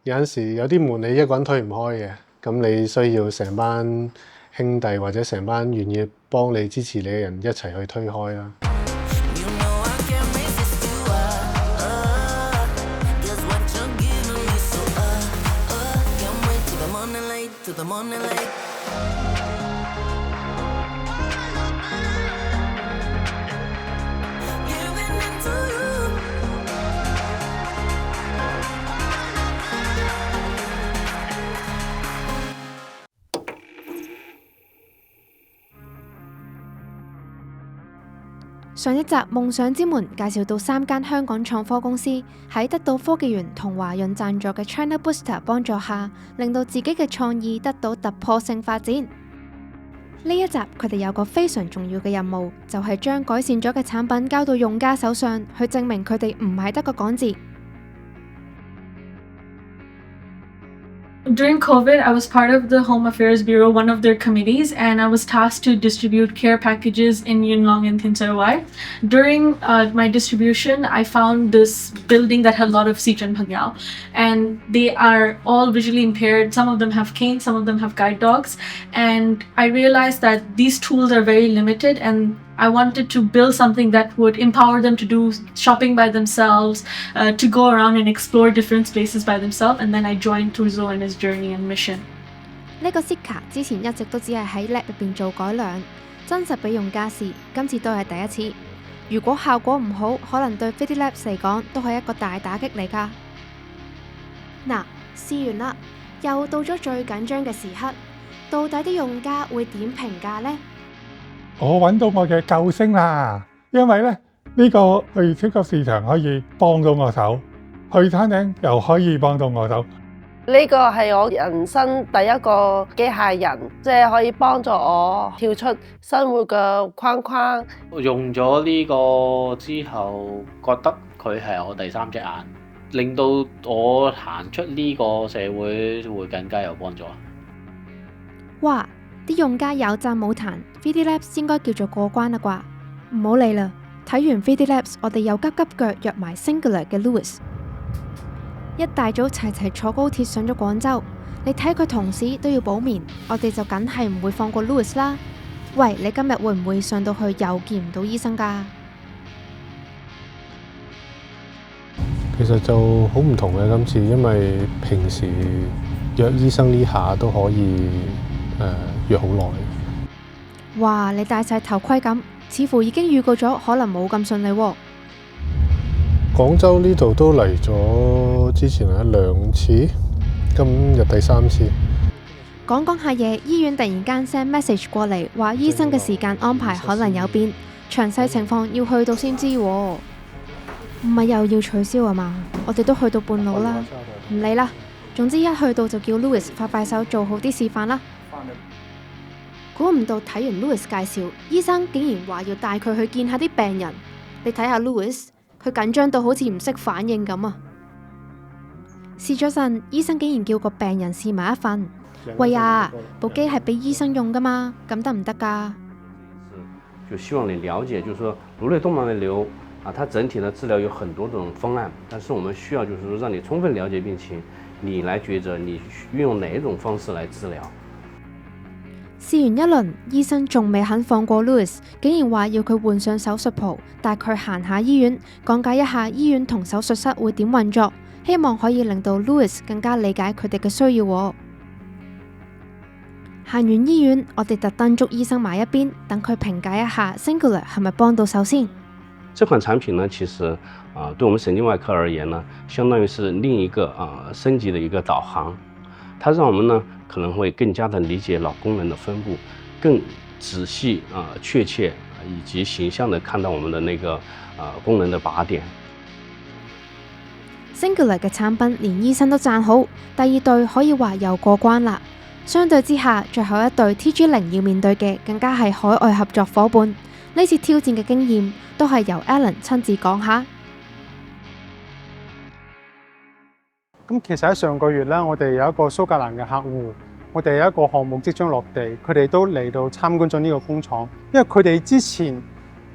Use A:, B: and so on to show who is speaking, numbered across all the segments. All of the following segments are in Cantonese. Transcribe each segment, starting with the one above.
A: 有陣時有啲門你一個人推唔開嘅，咁你需要成班兄弟或者成班願意幫你支持你嘅人一齊去推開啦。
B: 上一集夢想之門介紹到3間香港創科公司喺得到科技園同華潤贊助嘅 China Booster 幫助下，令到自己嘅創意得到突破性發展。呢一集佢哋有個非常重要嘅任務，就係將改善咗嘅產品交到用家手上，去證明佢哋唔係得個講字。
C: During COVID, I was part of the Home Affairs Bureau, one of their committees, and I was tasked to distribute care packages in Yuen Long and Tin Sai Wai. During my distribution, I found this building that had a lot of Sichuan Pangyao, and they are all visually impaired. Some of them have canes, some of them have guide dogs, and I realized that these tools are very limited, and I wanted to build something that would empower them to do shopping by themselves, to go around and explore different spaces by themselves, and then I joined Tuzo and his journey and mission.
B: 呢個 Sika 之前一直都只係喺 lab 入邊做改良，真實俾用家試，今次都係第一次。如果效果唔好，可能對 Fidi Labs 嚟講都係一個大打擊嚟㗎。嗱，試完啦，又到咗最緊張嘅時刻，到底啲用家會點評價呢？
D: 我揾到我嘅救星啦！因為咧呢個去超級市場可以幫到我手，去餐廳又可以幫到我手。
E: 呢個係我人生第一個機械人，即係可以幫助我跳出生活嘅框框。
F: 用咗呢個之後，覺得佢係我第三隻眼，令到我行出呢個社會會更加有幫助。
B: 哇！啲用家有讚冇彈 ，Fidi Labs 應該叫做過關啦啩？唔好理啦，睇完 Fidi Labs， 我哋又急急腳約埋 Singular 嘅 Louis， 一大早齊齊坐高鐵上咗廣州。你睇佢同事都要補眠，我哋就梗係唔會放過 Louis 啦。喂，你今日會唔會上到去又見唔到醫生㗎？
A: 其實就好唔同嘅今次，因為平時約醫生呢下都可以約好耐。
B: 哇！你戴晒頭盔咁，似乎已經預告咗可能冇咁順利喎。
A: 廣州呢度都嚟咗之前係2次，今日第3次。
B: 講下嘢，醫院突然間 send message 過嚟，話醫生嘅時間安排可能有變，詳細情況要去到先知喎。唔係又要取消啊嘛？我哋都去到半路啦，唔理啦。總之一去到就叫 Louis 發快手做好啲示範啦。估唔到睇完 Louis 介紹，醫生竟然話要帶佢去見下啲病人。你睇下 Louis， 佢緊張到好似唔識反應咁啊！試咗陣，醫生竟然叫個病人試埋一份。喂呀，部機係俾醫生用噶嘛，咁得唔得㗎？
G: 就希望你了解，就是說顱內動脈內瘤啊，它整體的治療有很多種方案，但是我們需要就是說讓你充分了解病情，你來抉擇你運用哪一種方式來治療。
B: 試完一輪，醫生仲未肯放過 Louis， 竟然話要佢換上手術袍，帶佢行下醫院，講解一下醫院同手術室會點運作，希望可以令到 Louis 更加理解佢哋嘅需要。行完醫院，我哋特登捉醫生埋一邊，等佢評價一下 Singular 係咪幫到手先。
G: 這款產品呢，其實對我們神經外科而言呢，相當於是另一個升級的一個導航，它讓我們呢可能會更加的理解腦功能的分布，更仔細確切以及形象的看到我們的那個功能的靶點。
B: Singular 嘅產品連醫生都讚好，第二隊可以話又過關啦。相對之下，最後一隊 TG0要面對嘅更加係海外合作夥伴。呢次挑戰嘅經驗都係由 Alan 親自講下。
H: 咁其實喺上個月咧，我哋有一個蘇格蘭嘅客戶，我哋有一個項目即將落地，佢哋都嚟到參觀咗呢個工廠，因為佢哋之前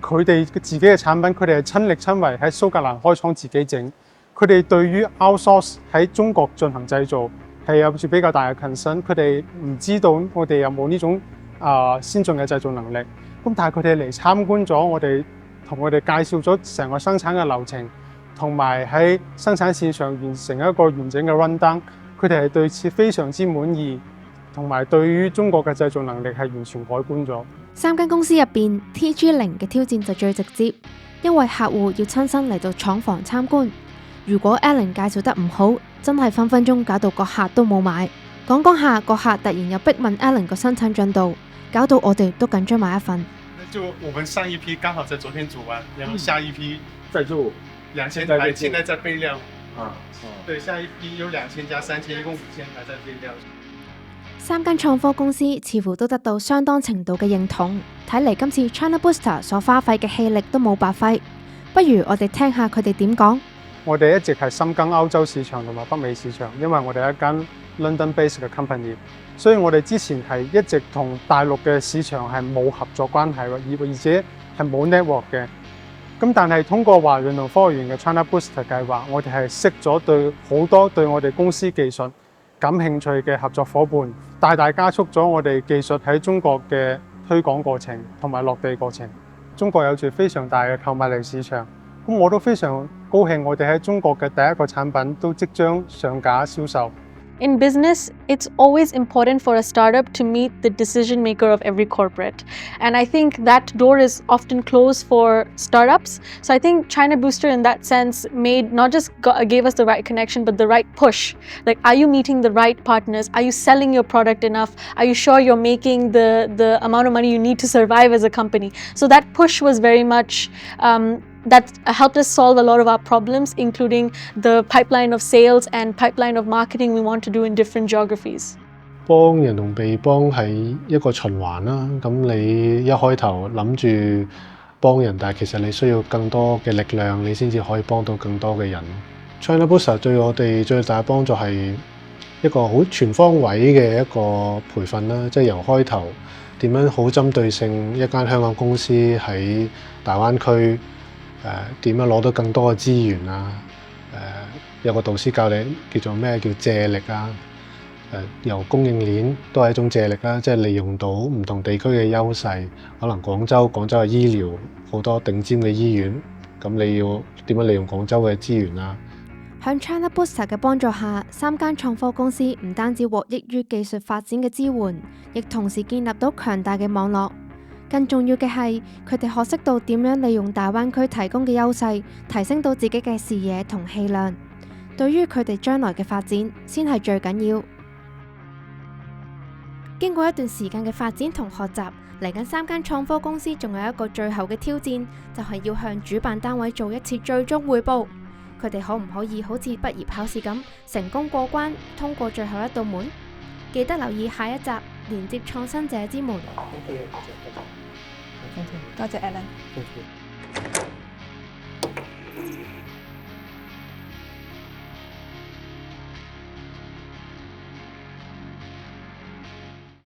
H: 佢哋自己嘅產品，佢哋係親力親為喺蘇格蘭開廠自己整，佢哋對於 outsource 喺中國進行製造係有住比較大嘅 concern， 佢哋唔知道我哋有冇呢種先進嘅製造能力。咁但係佢哋嚟參觀咗我哋，同我哋介紹咗成個生產嘅流程，同埋喺生產線上完成一個完整嘅 run down， 佢哋係對此非常之滿意，同埋對於中國嘅製造能力係完全改觀咗。
B: 3間公司入邊 TG0 嘅挑戰就最直接，因為客戶要親身嚟到廠房參觀。如果 Alan 介紹得唔好，真係分分鐘搞到個客都冇買。講下個客突然又逼問 Alan 個生產進度，搞到我哋都緊張埋一份。
I: 就我們上一批剛好在昨天煮完，然後下一批
J: 再做
I: 2000台，現在在備料。對，下一批有2000加3000，一共5000還在備料。
B: 3間創科公司似乎都得到相當程度嘅認同，睇嚟今次 China Booster 所花費嘅氣力都冇白費。不如我哋聽下佢哋點講。
H: 我哋一直係深耕歐洲市場同埋北美市場，因為我哋係一間 London-based 嘅 company， 所以我哋之前係一直同大陸嘅市場係冇合作關係，而且係冇 network 嘅。咁但係通過華潤同科學園嘅 China Booster 計劃，我哋係識咗對好多對我哋公司技術感興趣嘅合作伙伴，大大加速咗我哋技術喺中國嘅推廣過程同埋落地過程。中國有住非常大嘅購買力市場，咁我都非常高興，我哋喺中國嘅第一個產品都即將上架銷售。
C: In business, it's always important for a startup to meet the decision maker of every corporate. And I think that door is often closed for startups. So I think China Booster in that sense not just gave us the right connection, but the right push. Like, are you meeting the right partners? Are you selling your product enough? Are you sure you're making the amount of money you need to survive as a company? So that push was very much that helped us solve a lot of our problems, including the pipeline of sales and pipeline of marketing we want to do in different geographies.
A: 幫人同被幫係一個循環啦。咁你一開頭諗住幫人，但係其實你需要更多嘅力量，你先至可以幫到更多嘅人。China Booster 對我哋最大嘅幫助係一個好全方位嘅一個培訓啦，即係由開頭點樣好針對性一間香港公司喺大灣區。點樣攞到更多嘅資源啊？有個導師教你叫做咩叫借力啊？由供應鏈都係一種借力啦，即係利用到唔同地區嘅優勢。可能廣州嘅醫療好多頂尖嘅醫院，咁你要點樣利用廣州嘅資源啊？
B: 響 China Booster 嘅幫助下，3間創科公司唔單止獲益於技術發展嘅支援，亦同時建立到強大嘅網絡。更重要嘅係，佢哋學識到點樣利用大灣區提供嘅優勢，提升到自己嘅視野同氣量。對於佢哋將來嘅發展，先係最緊要。經過一段時間嘅發展同學習，嚟緊3間創科公司仲有一個最後嘅挑戰，就係要向主辦單位做一次最終匯報。佢哋可唔可以好似畢業考試咁，成功過關，通過最後一道門？記得留意下一集，連接創新者之門。
K: 多謝 Alan。